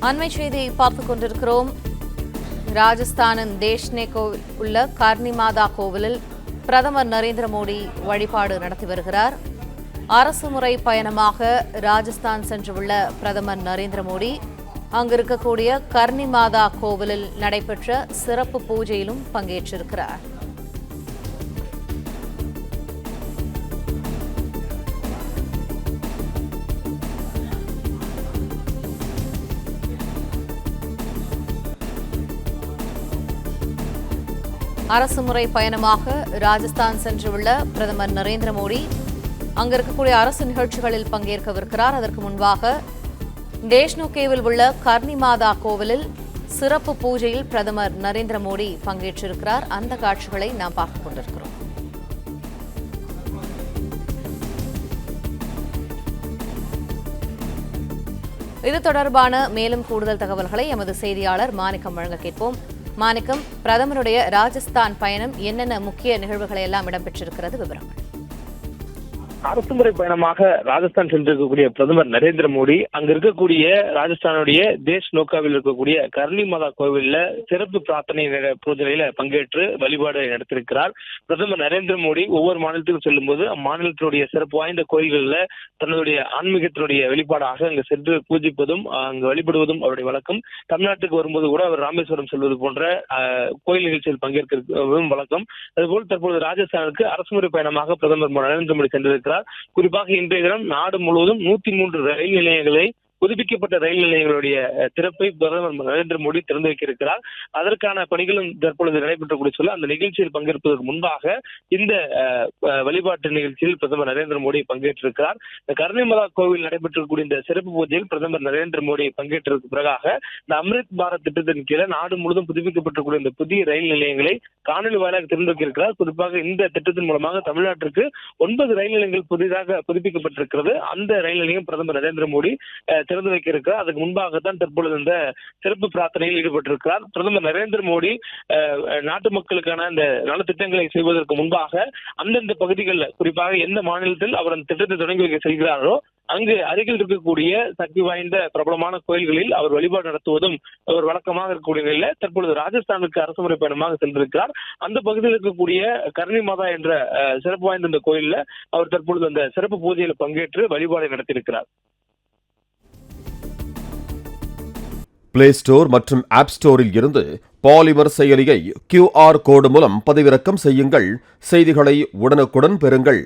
அண்மை செய்தியை பார்த்துக் கொண்டிருக்கிறோம். ராஜஸ்தானின் தேஷ்னே கோவில் உள்ள கர்னி மாதா கோவிலில் பிரதமர் நரேந்திர மோடி வழிபாடு நடத்தி வருகிறார். அரசுமுறை பயணமாக ராஜஸ்தான் சென்றுள்ள பிரதமர் நரேந்திர மோடி அங்கு இருக்கக்கூடிய கர்னி மாதா கோவிலில் நடைபெற்ற சிறப்பு பூஜையிலும் பங்கேற்றிருக்கிறார். அரசுமுறை பயணமாக ராஜஸ்தான் சென்றுள்ள பிரதமர் நரேந்திர மோடி அங்கு இருக்கக்கூடிய அரசு நிகழ்ச்சிகளில் பங்கேற்கவிருக்கிறார். அதற்கு முன்பாக தேஷ்னோகேவில் உள்ள கர்னி மாதா கோவிலில் சிறப்பு பூஜையில் பிரதமர் நரேந்திர மோடி பங்கேற்றிருக்கிறார். அந்த காட்சிகளை நாம் பார்த்துக் கொண்டிருக்கிறோம். இது தொடர்பான மேலும் கூடுதல் தகவல்களை எமது செய்தியாளர் மாணிக்கம் வழங்க கேட்போம். மாணிக்கம், பிரதமருடைய ராஜஸ்தான் பயணம் என்னென்ன முக்கிய நிகழ்வுகளை எல்லாம் இடம்பெற்றிருக்கிறது, விவரங்கள்? அரசுமுறை பயணமாக ராஜஸ்தான் சென்றிருக்கக்கூடிய பிரதமர் நரேந்திர மோடி அங்க இருக்கக்கூடிய ராஜஸ்தானுடைய தேஷ் நோக்காவில் இருக்கக்கூடிய கர்னி மாதா கோவில்ல சிறப்பு பிரார்த்தனை பூஜையில பங்கேற்று வழிபாடு நடத்தியிருக்கிறார். பிரதமர் நரேந்திர மோடி ஒவ்வொரு மாநிலத்துக்கும் செல்லும் போது அம்மாநிலத்தினுடைய சிறப்பு வாய்ந்த கோயில்களில் தன்னுடைய ஆன்மீகத்தினுடைய வெளிப்பாடாக அங்கு சென்று பூஜிப்பதும் அங்கு வழிபடுவதும் அவருடைய வழக்கம். தமிழ்நாட்டுக்கு வரும்போது கூட அவர் ராமேஸ்வரம் செல்வது போன்ற கோயில் நிகழ்ச்சியில் பங்கேற்கிறதும் வழக்கம். அதுபோல் தற்போது ராஜஸ்தானுக்கு அரசுமுறை பயணமாக பிரதமர் நரேந்திர மோடி சென்றிருக்கிறார். குறிப்பாக இன்றைய தினம் நாடு முழுவதும் 103 ரயில் நிலையங்களை புதுப்பிக்கப்பட்ட ரயில் நிலையங்களுடைய திறப்பை பிரதமர் நரேந்திர மோடி திறந்து வைக்கிறார். அதற்கான பணிகளும் தற்பொழுது நடைபெற்றக்கூடிய சொல்ல அந்த நிகழ்ச்சியில் பங்கேற்பதற்கு முன்பாக இந்த வழிபாட்டு நிகழ்ச்சியில் பிரதமர் நரேந்திர மோடி பங்கேற்றிருக்கிறார். இந்த கர்னி மாதா கோவில் நடைபெற்றக்கூடிய இந்த சிறப்பு பூஜையில் பிரதமர் நரேந்திர மோடி பங்கேற்றதற்கு பிறகாக இந்த அம்ரித் பாரத் திட்டத்தின் கீழே நாடு முழுவதும் புதுப்பிக்கப்பட்டிருக்கூடிய இந்த புதிய ரயில் நிலையங்களை காணொலி வாயிலாக திறந்து வைக்கிறார். குறிப்பாக இந்த திட்டத்தின் மூலமாக தமிழ்நாட்டிற்கு 9 ரயில் நிலையங்கள் புதிதாக புதுப்பிக்கப்பட்டிருக்கிறது. அந்த ரயில் நிலையம் பிரதமர் நரேந்திர மோடி திறந்து வைக்க இருக்கிறார். அதுக்கு முன்பாகத்தான் தற்பொழுது இந்த சிறப்பு பிரார்த்தனையில் ஈடுபட்டிருக்கிறார். பிரதமர் நரேந்திர மோடி நாட்டு மக்களுக்கான இந்த நலத்திட்டங்களை செய்வதற்கு முன்பாக அந்தந்த பகுதிகளில் குறிப்பாக எந்த மாநிலத்தில் அவர் அந்த திட்டத்தை தொடங்கி வைக்க செல்கிறாரோ அங்கு அருகில் இருக்கக்கூடிய சக்தி வாய்ந்த பிரபலமான கோயில்களில் அவர் வழிபாடு நடத்துவதும் ஒரு வழக்கமாக இருக்கக்கூடிய நிலையில தற்பொழுது ராஜஸ்தானுக்கு அரசுமுறை பயணமாக சென்றிருக்கிறார். அந்த பகுதியில் இருக்கக்கூடிய கர்னி மாதா என்ற சிறப்பு வாய்ந்த இந்த கோயில்ல அவர் தற்பொழுது அந்த சிறப்பு பூஜையில பங்கேற்று வழிபாடு நடத்தியிருக்கிறார். பிளே ஸ்டோர் மற்றும் ஆப் ஸ்டோரில் இருந்து பாலிமர் செயலியை QR கோடு மூலம் பதிவிறக்கம் செய்யுங்கள். செய்திகளை உடனுக்குடன் பெறுங்கள்.